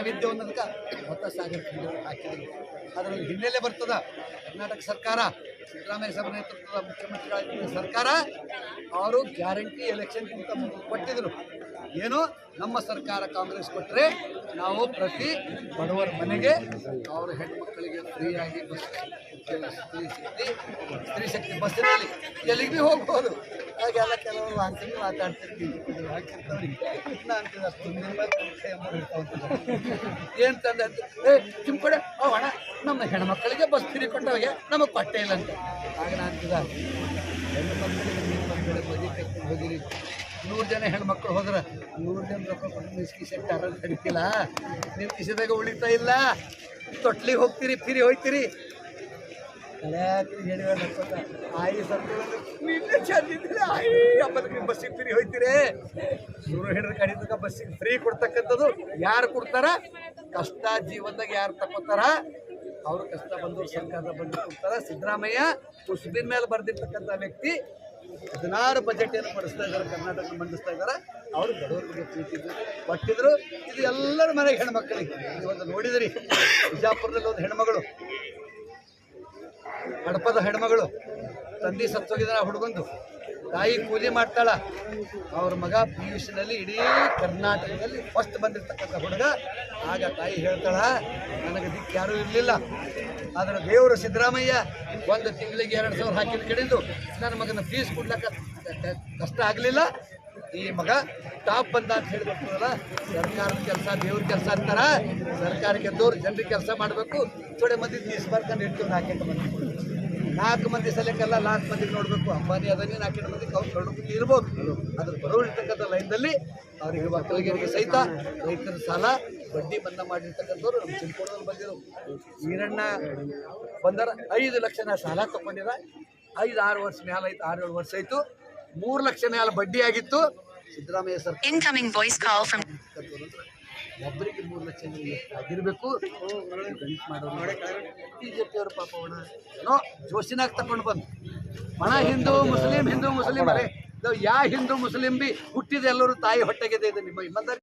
ನಾವಿದ್ದೇವೆ ಅನ್ನೋದಕ್ಕೆ ಹೊತ್ತ ಸಾಗರ ಹಾಕಿದ್ರು. ಅದರಲ್ಲಿ ಹಿನ್ನೆಲೆ ಬರ್ತದ ಕರ್ನಾಟಕ ಸರ್ಕಾರ, ಸಿದ್ದರಾಮಯ್ಯ ಸಾಹೇಬರ ನೇತೃತ್ವದ ಮುಖ್ಯಮಂತ್ರಿಗಳ ಸರ್ಕಾರ ಅವರು ಗ್ಯಾರಂಟಿ ಎಲೆಕ್ಷನ್ ಕೊಟ್ಟಿದ್ರು. ಏನು ನಮ್ಮ ಸರ್ಕಾರ ಕಾಂಗ್ರೆಸ್ ಕೊಟ್ಟರೆ ನಾವು ಪ್ರತಿ ಬಡವರ ಮನೆಗೆ ಅವರ ಹೆಣ್ಮಕ್ಕಳಿಗೆ ಫ್ರೀಯಾಗಿ ಬಸ್, ಸ್ತ್ರೀ ಶಕ್ತಿ ಬಸ್ಸಿನಲ್ಲಿ ಎಲ್ಲಿಗೆ ಹೋಗ್ಬೋದು. ಹಾಗೆಲ್ಲ ಕೆಲವರು ಅಂತೀನಿ ಮಾತಾಡ್ತಿರ್ತೀವಿ ಅಂತಿದ ಏನು ತಂದೆ ನಿಮ್ಮ ಕಡೆ ಹಣ ನಮ್ಮ ಹೆಣ್ಮಕ್ಕಳಿಗೆ ಬಸ್ ಫ್ರೀ ಕೊಟ್ಟವಾಗ ನಮಗೆ ಕೊಟ್ಟೆ ಇಲ್ಲ ಅಂತ. ಆಗ ನಾನು ಅಂತಿದ ಹೆಣ್ಣು ಮಕ್ಕಳಿಗೆ ನಿಮ್ಮ ಕಡೆ ಬದಿ ಕಟ್ಕೊಂಡು ಹೋಗಿರಿ. 100 ಜನ ಹೆಣ್ಮಕ್ಳು ಹೋದ್ರೆ 100 ಜನ ರೊಕ್ಕ ಕೊಟ್ಟು ಮಿಸ್ಕಿ ಸೆಟ್ ಆರೋದು ಕಡಿತಿಲ್ಲ. ನಿಮ್ಮ ಕಿಸೆದಾಗ ಉಳಿತಾ ಇಲ್ಲ. ತೊಟ್ಲಿಗೆ ಹೋಗ್ತೀರಿ, ಫ್ರೀ ಹೋಗ್ತೀರಿ. ಹೇಳಿ ಆಯಿ ನಿನ್ನೆ ಚಂದಿದ್ರೆ ಆಯಿ ಹಬ್ಬದಕ್ಕೆ ಬಸ್ಸಿಗೆ ಫ್ರೀ ಹೋಗ್ತೀರಿ. ಇವರು ಹಿಡಿದು ಕಡಿತಕ್ಕ ಬಸ್ಸಿಗೆ ಫ್ರೀ ಕೊಡ್ತಕ್ಕಂಥದ್ದು ಯಾರು ಕೊಡ್ತಾರ? ಕಷ್ಟ ಜೀವನದಾಗ ಯಾರು ತಗೋತಾರ ಅವರು ಕಷ್ಟ ಬಂದವರು ಸರ್ಕಾರದ ಬಂದು ಕೊಡ್ತಾರ. ಸಿದ್ದರಾಮಯ್ಯ ಕುಸ್ಬಿನ ಮೇಲೆ ಬರೆದಿರ್ತಕ್ಕಂಥ ವ್ಯಕ್ತಿ 16 ಬಜೆಟ್ ಏನು ಪಡಿಸ್ತಾ ಇದ್ದಾರೆ, ಕರ್ನಾಟಕ ಮಂಡಿಸ್ತಾ ಇದ್ದಾರೆ. ಅವರು ಬಡವರ ಬಗ್ಗೆ ಪ್ರೀತಿದ್ರು ಕೊಟ್ಟಿದ್ರು. ಇದು ಎಲ್ಲರ ಮನೆಗೆ ಹೆಣ್ಮಕ್ಳಿಗೆ ಇವತ್ತು ನೋಡಿದ್ರಿ. ಬಿಜಾಪುರದಲ್ಲಿ ಒಂದು ಹೆಣ್ಮಗಳು, ಹಡಪದ ಹೆಣ್ಮಗಳು, ತಂದೆ ಸತ್ತೋಗಿದಾರ. ಹುಡುಗಂದು ತಾಯಿ ಕೂಲಿ ಮಾಡ್ತಾಳ. ಅವ್ರ ಮಗ PUCನಲ್ಲಿ ಇಡೀ ಕರ್ನಾಟಕದಲ್ಲಿ ಫಸ್ಟ್ ಬಂದಿರ್ತಕ್ಕಂಥ ಹುಡುಗ. ಆಗ ತಾಯಿ ಹೇಳ್ತಾಳ, ನನಗೆ ದಿಕ್ಕು ಯಾರೂ ಇರಲಿಲ್ಲ, ಆದರೆ ದೇವರು ಸಿದ್ದರಾಮಯ್ಯ ಒಂದು ತಿಂಗಳಿಗೆ 2,000 ಹಾಕಿದ ಕಡೆದು ನನ್ನ ಮಗನ ಫೀಸ್ ಕೊಡ್ಲಿಕ್ಕೆ ಕಷ್ಟ ಆಗಲಿಲ್ಲ. ಈ ಮಗ ಟಾಪ್ ಬಂದ ಅಂತ ಹೇಳಿಬಿಡ್ತದಲ್ಲ. ಸರ್ಕಾರದ ಕೆಲಸ ದೇವ್ರ ಕೆಲಸ ಅಂತಾರ. ಸರ್ಕಾರಕ್ಕೆ ಎದ್ದವ್ರು ಜನರಿಗೆ ಕೆಲಸ ಮಾಡಬೇಕು. ಥೋಡೆ ಮಂದಿ ಫೀಸ್ ಬರ್ಕೊಂಡು ಇಟ್ಟು 4 ಮಂದಿ ಸಲಕ್ಕೆಲ್ಲ 4 ಮಂದಿಗೆ ನೋಡಬೇಕು. ಅಂಬಾನಿ ಅದನ್ನೇ 4 ಮಂದಿಗೆ ಅವ್ರು ನೋಡಬೇಕು ಇರ್ಬೋದು. ಅದ್ರ ಬರೋಳಿರ್ತಕ್ಕಂಥ ಲೈನ್ದಲ್ಲಿ ಅವರಿಗೆ ಮಕ್ಕಳಿಗೆ ಸಹಿತ ರೈತರ ಸಾಲ ಬಡ್ಡಿ ಮನ್ನಾ ಮಾಡಿರ್ತಕ್ಕಂಥವ್ರು ನಮ್ಮ ಚಿಂಕೋಡದಲ್ಲಿ ಬಂದಿರು. ಈರಣ್ಣ ಬಂದರ 5 ಲಕ್ಷ ಸಾಲ ತಗೊಂಡಿರ. 5-6 ವರ್ಷ ಮ್ಯಾಲ ಆಯ್ತು, 6-7 ವರ್ಷ ಆಯಿತು. 3 ಲಕ್ಷ ಮ್ಯಾಲ ಬಡ್ಡಿ ಆಗಿತ್ತು. ಸಿದ್ದರಾಮಯ್ಯ ಸರ್ಕಾರ ಒಬ್ಬರಿಗೆ 3 ಲಕ್ಷ ಆಗಿರಬೇಕು. ಗಣಿತ ಮಾಡೋರು BJP ಅವರು ಪಾಪ ಒಣ ಏನೋ ಜೋಶಿನಾಗ ತಗೊಂಡು ಬಂದು ಹಣ ಹಿಂದೂ ಮುಸ್ಲಿಂ ಅರೆ ಯಾ ಹಿಂದೂ ಮುಸ್ಲಿಂ ಬಿ ಹುಟ್ಟಿದ ಎಲ್ಲರೂ ತಾಯಿ ಹೊಟ್ಟೆಗಿದೆ. ಇದೆ ನಿಮ್ಮ ಇಮ್ಮಂದರಿ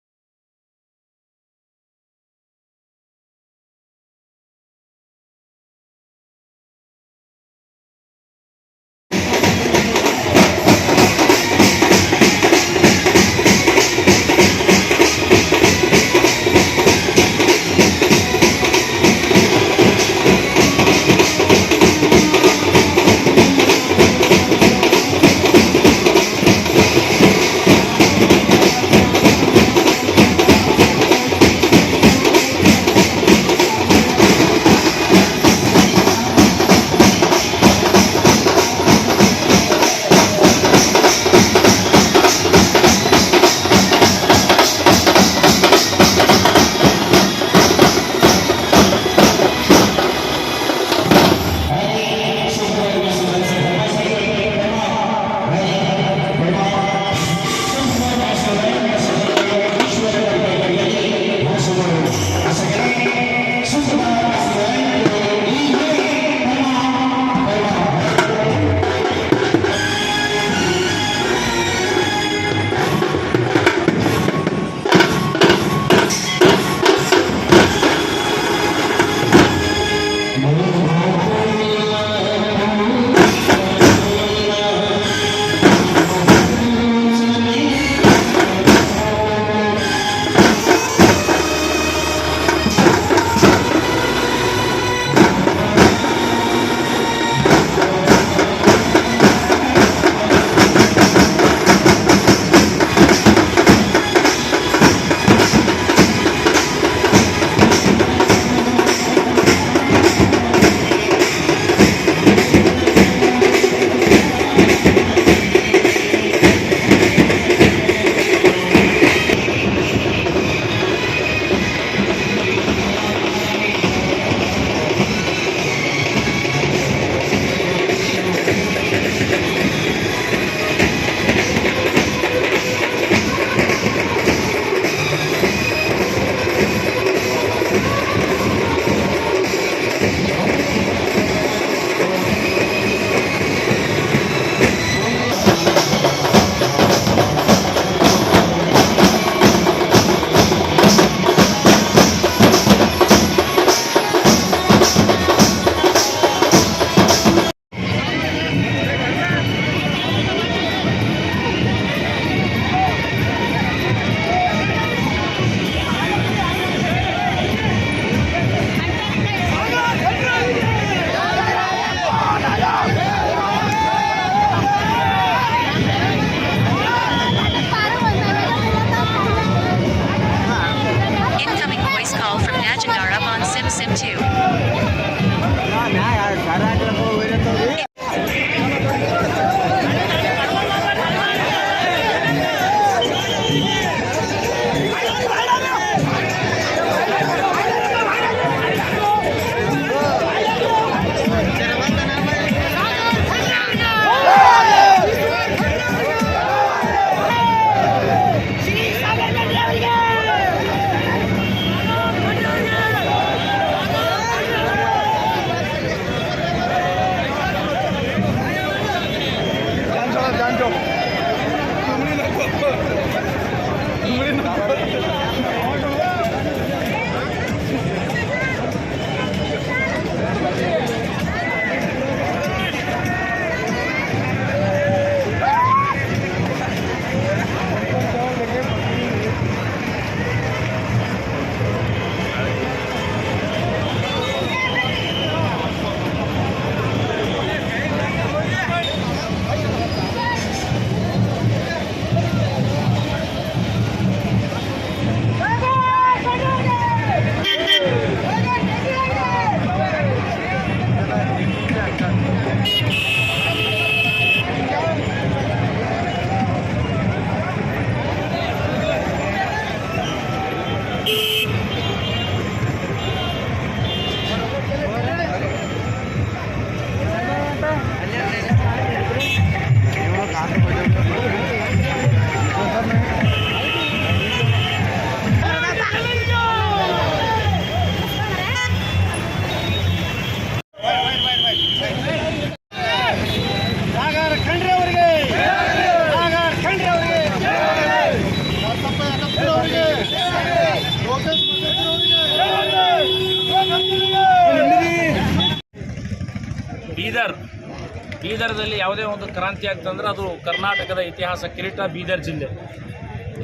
ಬೀದರ್ದಲ್ಲಿ ಯಾವುದೇ ಒಂದು ಕ್ರಾಂತಿ ಆಗ್ತಂದ್ರೆ ಅದು ಕರ್ನಾಟಕದ ಇತಿಹಾಸ ಕಿರೀಟ ಬೀದರ್ ಜಿಲ್ಲೆ.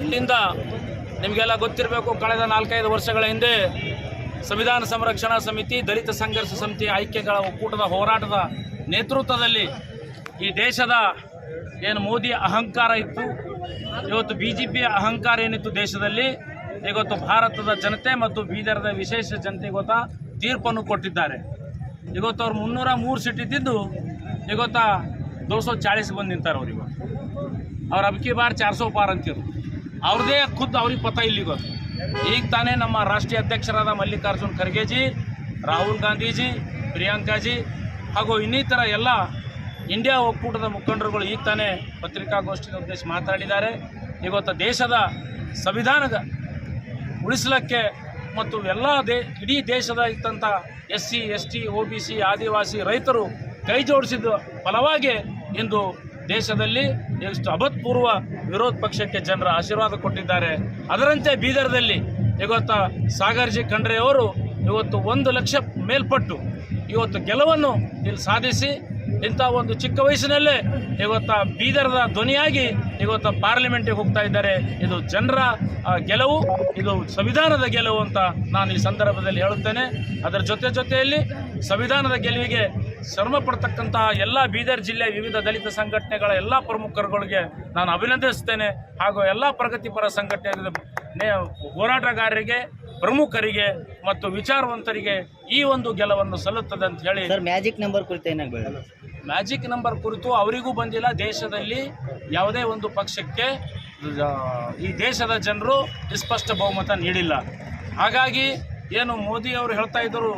ಇಲ್ಲಿಂದ ನಿಮಗೆಲ್ಲ ಗೊತ್ತಿರಬೇಕು, ಕಳೆದ 4-5 ವರ್ಷಗಳ ಹಿಂದೆ ಸಂವಿಧಾನ ಸಂರಕ್ಷಣಾ ಸಮಿತಿ, ದಲಿತ ಸಂಘರ್ಷ ಸಮಿತಿ ಐಕ್ಯಗಳ ಒಕ್ಕೂಟದ ಹೋರಾಟದ ನೇತೃತ್ವದಲ್ಲಿ ಈ ದೇಶದ ಏನು ಮೋದಿ ಅಹಂಕಾರ ಇತ್ತು, ಇವತ್ತು BJP ಅಹಂಕಾರ ಏನಿತ್ತು ದೇಶದಲ್ಲಿ, ಇವತ್ತು ಭಾರತದ ಜನತೆ ಮತ್ತು ಬೀದರ್ದ ವಿಶೇಷ ಜನತೆ ಇವತ್ತು ತೀರ್ಪನ್ನು ಕೊಟ್ಟಿದ್ದಾರೆ. ಇವತ್ತು ಅವ್ರು 303 ಸೀಟ್ ಇದ್ದಿದ್ದು ಇವತ್ತು 240 ಬಂದು ನಿಂತಾರೆ. ಅವ್ರಿಗೆ ಅವ್ರ ಅಬ್ಕಿ ಬಾರ್ 400 ಪಾರ್ ಅಂತಿರು. ಅವ್ರದೇ ಖುದ್ದು ಅವ್ರಿಗೆ ಪತ ಇಲ್ಲಿ ಗೊತ್ತು. ಈಗ ತಾನೇ ನಮ್ಮ ರಾಷ್ಟ್ರೀಯ ಅಧ್ಯಕ್ಷರಾದ ಮಲ್ಲಿಕಾರ್ಜುನ್ ಖರ್ಗೆಜಿ, ರಾಹುಲ್ ಗಾಂಧೀಜಿ, ಪ್ರಿಯಾಂಕಾಜಿ ಹಾಗೂ ಇನ್ನಿತರ ಎಲ್ಲ ಇಂಡಿಯಾ ಒಕ್ಕೂಟದ ಮುಖಂಡರುಗಳು ಈಗ ತಾನೇ ಪತ್ರಿಕಾಗೋಷ್ಠಿನ ಉದ್ದೇಶಿಸಿ ಮಾತಾಡಿದ್ದಾರೆ. ಇವತ್ತು ದೇಶದ ಸಂವಿಧಾನದ ಉಳಿಸಲಿಕ್ಕೆ ಮತ್ತು ಎಲ್ಲ ಇಡೀ ದೇಶದ ಇದ್ದಂಥ SC, ST, OBC, ಆದಿವಾಸಿ ರೈತರು ಕೈ ಜೋಡಿಸಿದ ಫಲವಾಗಿ ಇಂದು ದೇಶದಲ್ಲಿ ಎಷ್ಟು ಅಭೂತಪೂರ್ವ ವಿರೋಧ ಪಕ್ಷಕ್ಕೆ ಜನರ ಆಶೀರ್ವಾದ ಕೊಟ್ಟಿದ್ದಾರೆ. ಅದರಂತೆ ಬೀದರ್ದಲ್ಲಿ ಇವತ್ತು ಸಾಗರ್ಜಿ ಖಂಡ್ರೆ ಅವರು ಇವತ್ತು 1 ಲಕ್ಷ ಮೇಲ್ಪಟ್ಟು ಇವತ್ತು ಗೆಲುವನ್ನು ಇಲ್ಲಿ ಸಾಧಿಸಿ ಇಂಥ ಒಂದು ಚಿಕ್ಕ ವಯಸ್ಸಿನಲ್ಲೇ ಇವತ್ತು ಬೀದರ್ದ ಧ್ವನಿಯಾಗಿ ಇವತ್ತು ಪಾರ್ಲಿಮೆಂಟಿಗೆ ಹೋಗ್ತಾ ಇದ್ದಾರೆ. ಇದು ಜನರ ಗೆಲುವು, ಇದು ಸಂವಿಧಾನದ ಗೆಲುವು ಅಂತ ನಾನು ಈ ಸಂದರ್ಭದಲ್ಲಿ ಹೇಳುತ್ತೇನೆ. ಅದರ ಜೊತೆಯಲ್ಲಿ ಸಂವಿಧಾನದ ಗೆಲುವಿಗೆ ಶ್ರಮ ಪಡ್ತಕ್ಕಂತಹ ಎಲ್ಲ ಬೀದರ್ ಜಿಲ್ಲೆಯ ವಿವಿಧ ದಲಿತ ಸಂಘಟನೆಗಳ ಎಲ್ಲ ಪ್ರಮುಖರುಗಳಿಗೆ ನಾನು ಅಭಿನಂದಿಸ್ತೇನೆ. ಹಾಗೂ ಎಲ್ಲ ಪ್ರಗತಿಪರ ಸಂಘಟನೆ ಹೋರಾಟಗಾರರಿಗೆ, ಪ್ರಮುಖರಿಗೆ ಮತ್ತು ವಿಚಾರವಂತರಿಗೆ ಈ ಒಂದು ಗೆಲುವನ್ನು ಸಲ್ಲುತ್ತದೆ ಅಂತ ಹೇಳಿ. ಮ್ಯಾಜಿಕ್ ನಂಬರ್ ಕುರಿತು ಏನಾಗಬೇಡ, ಮ್ಯಾಜಿಕ್ ನಂಬರ್ ಕುರಿತು ಅವರಿಗೂ ಬಂದಿಲ್ಲ. ದೇಶದಲ್ಲಿ ಯಾವುದೇ ಒಂದು ಪಕ್ಷಕ್ಕೆ ಈ ದೇಶದ ಜನರು ಸ್ಪಷ್ಟ ಬಹುಮತ ನೀಡಿಲ್ಲ. ಹಾಗಾಗಿ ಏನು ಮೋದಿ ಅವರು ಹೇಳ್ತಾ ಇದ್ದರು,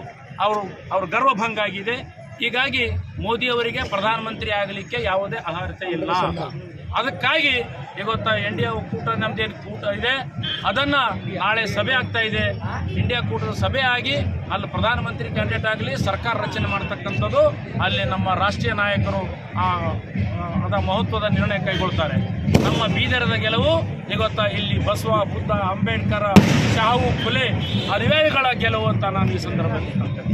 ಅವ್ರ ಗರ್ವಭಂಗ ಆಗಿದೆ. ಹೀಗಾಗಿ ಮೋದಿಯವರಿಗೆ ಪ್ರಧಾನಮಂತ್ರಿ ಆಗಲಿಕ್ಕೆ ಯಾವುದೇ ಅರ್ಹತೆ ಇಲ್ಲ. ಅದಕ್ಕಾಗಿ ಇವತ್ತು ಇಂಡಿಯಾ ಒಕ್ಕೂಟ ನಮ್ಮದೇನು ಕೂಟ ಇದೆ, ಅದನ್ನು ನಾಳೆ ಸಭೆ ಆಗ್ತಾ ಇದೆ. ಇಂಡಿಯಾ ಕೂಟದ ಸಭೆ ಆಗಿ ಅಲ್ಲಿ ಪ್ರಧಾನಮಂತ್ರಿ ಕ್ಯಾಂಡಿಡೇಟ್ ಆಗಲಿ, ಸರ್ಕಾರ ರಚನೆ ಮಾಡ್ತಕ್ಕಂಥದ್ದು ಅಲ್ಲಿ ನಮ್ಮ ರಾಷ್ಟ್ರೀಯ ನಾಯಕರು ಅದ ಮಹತ್ವದ ನಿರ್ಣಯ ಕೈಗೊಳ್ತಾರೆ. ನಮ್ಮ ಬೀದರದ ಗೆಲುವು ಇವತ್ತು ಇಲ್ಲಿ ಬಸವ, ಬುದ್ಧ, ಅಂಬೇಡ್ಕರ್, ಶಾಹು, ಫುಲೆ ಅನುಯಾಯಿಗಳ ಗೆಲುವು ಅಂತ ನಾನು ಈ ಸಂದರ್ಭದಲ್ಲಿ ಹೇಳ್ತೇನೆ.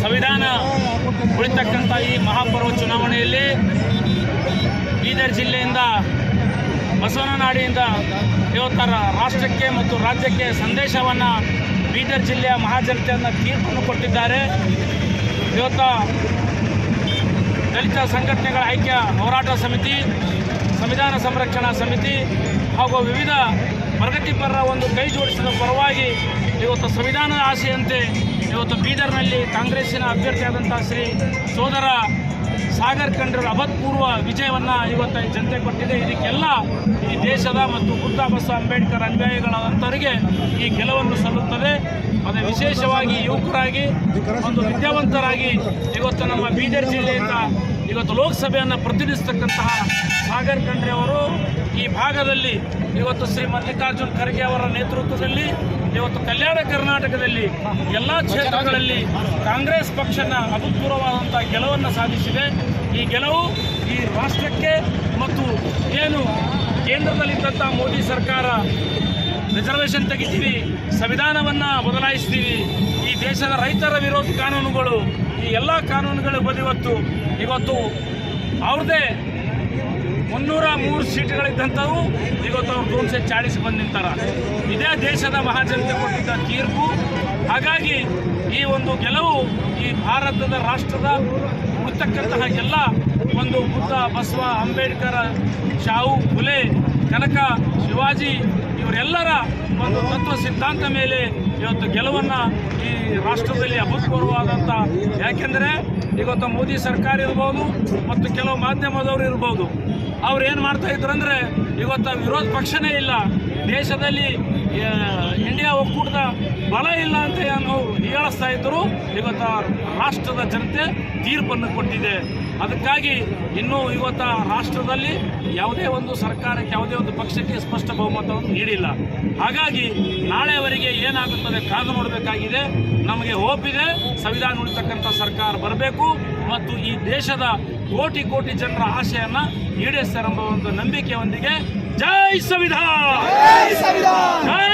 ಸಂವಿಧಾನ ಉಳಿತಕ್ಕಂಥ ಈ ಮಹಾಪರ್ವ ಚುನಾವಣೆಯಲ್ಲಿ ಬೀದರ್ ಜಿಲ್ಲೆಯಿಂದ, ಬಸವನನಾಡಿಯಿಂದ ಇವತ್ತರ ರಾಷ್ಟ್ರಕ್ಕೆ ಮತ್ತು ರಾಜ್ಯಕ್ಕೆ ಸಂದೇಶವನ್ನು ಬೀದರ್ ಜಿಲ್ಲೆಯ ಮಹಾಜನತೆಯನ್ನು ತೀರ್ಪನ್ನು ಕೊಟ್ಟಿದ್ದಾರೆ. ಇವತ್ತು ದಲಿತ ಸಂಘಟನೆಗಳ ಐಕ್ಯ ಹೋರಾಟ ಸಮಿತಿ, ಸಂವಿಧಾನ ಸಂರಕ್ಷಣಾ ಸಮಿತಿ ಹಾಗೂ ವಿವಿಧ ಪ್ರಗತಿಪರರ ಒಂದು ಕೈ ಜೋಡಿಸಿದ ಪರವಾಗಿ ಇವತ್ತು ಸಂವಿಧಾನದ ಆಶೆಯಂತೆ ಇವತ್ತು ಬೀದರ್ನಲ್ಲಿ ಕಾಂಗ್ರೆಸ್ಸಿನ ಅಭ್ಯರ್ಥಿಯಾದಂಥ ಶ್ರೀ ಸೋದರ ಸಾಗರ್ ಖಂಡ್ರೆ ಅಭೂತಪೂರ್ವ ವಿಜಯವನ್ನು ಇವತ್ತು ಜನತೆ ಕೊಟ್ಟಿದೆ. ಇದಕ್ಕೆಲ್ಲ ಈ ದೇಶದ ಮತ್ತು ಬುದ್ಧ, ಬಸವ, ಅಂಬೇಡ್ಕರ್ ಅನುಯಾಯಿಗಳಾದಂಥವರಿಗೆ ಈ ಗೆಲುವನ್ನು ಸಲ್ಲುತ್ತದೆ. ಅದೇ ವಿಶೇಷವಾಗಿ ಯುವಕರಾಗಿ, ಒಂದು ವಿದ್ಯಾವಂತರಾಗಿ ಇವತ್ತು ನಮ್ಮ ಬೀದರ್ ಜಿಲ್ಲೆಯಿಂದ ಇವತ್ತು ಲೋಕಸಭೆಯನ್ನು ಪ್ರತಿನಿಧಿಸ್ತಕ್ಕಂತಹ ಸಾಗರ್ ಖಂಡ್ರೆ ಅವರು ಈ ಭಾಗದಲ್ಲಿ ಇವತ್ತು ಶ್ರೀ ಮಲ್ಲಿಕಾರ್ಜುನ್ ಖರ್ಗೆ ಅವರ ನೇತೃತ್ವದಲ್ಲಿ ಇವತ್ತು ಕಲ್ಯಾಣ ಕರ್ನಾಟಕದಲ್ಲಿ ಎಲ್ಲ ಕ್ಷೇತ್ರಗಳಲ್ಲಿ ಕಾಂಗ್ರೆಸ್ ಪಕ್ಷನ ಅಭೂತಪೂರ್ವವಾದಂಥ ಗೆಲುವನ್ನು ಸಾಧಿಸಿದೆ. ಈ ಗೆಲುವು ಈ ರಾಷ್ಟ್ರಕ್ಕೆ ಮತ್ತು ಏನು ಕೇಂದ್ರದಲ್ಲಿದ್ದಂಥ ಮೋದಿ ಸರ್ಕಾರ ರಿಸರ್ವೇಷನ್ ತೆಗಿತೀವಿ, ಸಂವಿಧಾನವನ್ನು ಬದಲಾಯಿಸ್ತೀವಿ, ಈ ದೇಶದ ರೈತರ ವಿರೋಧಿ ಕಾನೂನುಗಳು, ಈ ಎಲ್ಲ ಕಾನೂನುಗಳು ಇವತ್ತು ಅವ್ರದ್ದೇ 303 ಸೀಟುಗಳಿದ್ದಂಥವು ಇವತ್ತು ಅವ್ರು 240 ಬಂದು ನಿಂತಾರ. ಇದೇ ದೇಶದ ಮಹಾಜನತೆ ಕೊಟ್ಟಿದ್ದ ತೀರ್ಪು. ಹಾಗಾಗಿ ಈ ಒಂದು ಗೆಲುವು ಈ ಭಾರತದ ರಾಷ್ಟ್ರದ ಉಳಿತಕ್ಕಂತಹ ಎಲ್ಲ ಒಂದು ಬುದ್ಧ, ಬಸವ, ಅಂಬೇಡ್ಕರ್, ಶಾಹು, ಫುಲೆ, ಕನಕ, ಶಿವಾಜಿ ಇವರೆಲ್ಲರ ಒಂದು ತತ್ವ ಸಿದ್ಧಾಂತ ಮೇಲೆ ಇವತ್ತು ಗೆಲುವನ್ನು ಈ ರಾಷ್ಟ್ರದಲ್ಲಿ ಅಭೂತಪೂರ್ವವಾದಂಥ, ಯಾಕೆಂದರೆ ಇವತ್ತು ಮೋದಿ ಸರ್ಕಾರ ಇರ್ಬೋದು ಮತ್ತು ಕೆಲವು ಮಾಧ್ಯಮದವರು ಇರ್ಬೋದು, ಅವ್ರು ಏನು ಮಾಡ್ತಾ ಇದ್ರು ಅಂದರೆ ಇವತ್ತು ವಿರೋಧ ಪಕ್ಷನೇ ಇಲ್ಲ, ದೇಶದಲ್ಲಿ ಇಂಡಿಯಾ ಒಕ್ಕೂಟದ ಬಲ ಇಲ್ಲ ಅಂತ ಏನು ಹೇಳಿಸ್ತಾ ಇದ್ದರು. ಇವತ್ತು ರಾಷ್ಟ್ರದ ಜನತೆ ತೀರ್ಪನ್ನು ಕೊಟ್ಟಿದೆ. ಅದಕ್ಕಾಗಿ ಇನ್ನೂ ಇವತ್ತು ರಾಷ್ಟ್ರದಲ್ಲಿ ಯಾವುದೇ ಒಂದು ಸರ್ಕಾರಕ್ಕೆ, ಯಾವುದೇ ಒಂದು ಪಕ್ಷಕ್ಕೆ ಸ್ಪಷ್ಟ ಬಹುಮತವನ್ನು ನೀಡಿಲ್ಲ. ಹಾಗಾಗಿ ನಾಳೆವರೆಗೆ ಏನಾಗುತ್ತದೆ ಕಾದು ನೋಡಬೇಕಾಗಿದೆ. ನಮಗೆ ಹೋಪ್ ಇದೆ, ಸಂವಿಧಾನ ಉಳಿತಕ್ಕಂಥ ಸರ್ಕಾರ ಬರಬೇಕು ಮತ್ತು ಈ ದೇಶದ ಕೋಟಿ ಕೋಟಿ ಜನರ ಆಶೆಯನ್ನು ಈಡೇರಿಸ್ತಾರೆ ಎಂಬ ಒಂದು ನಂಬಿಕೆಯೊಂದಿಗೆ ಜೈ ಸಂವಿಧಾನ, ಜೈ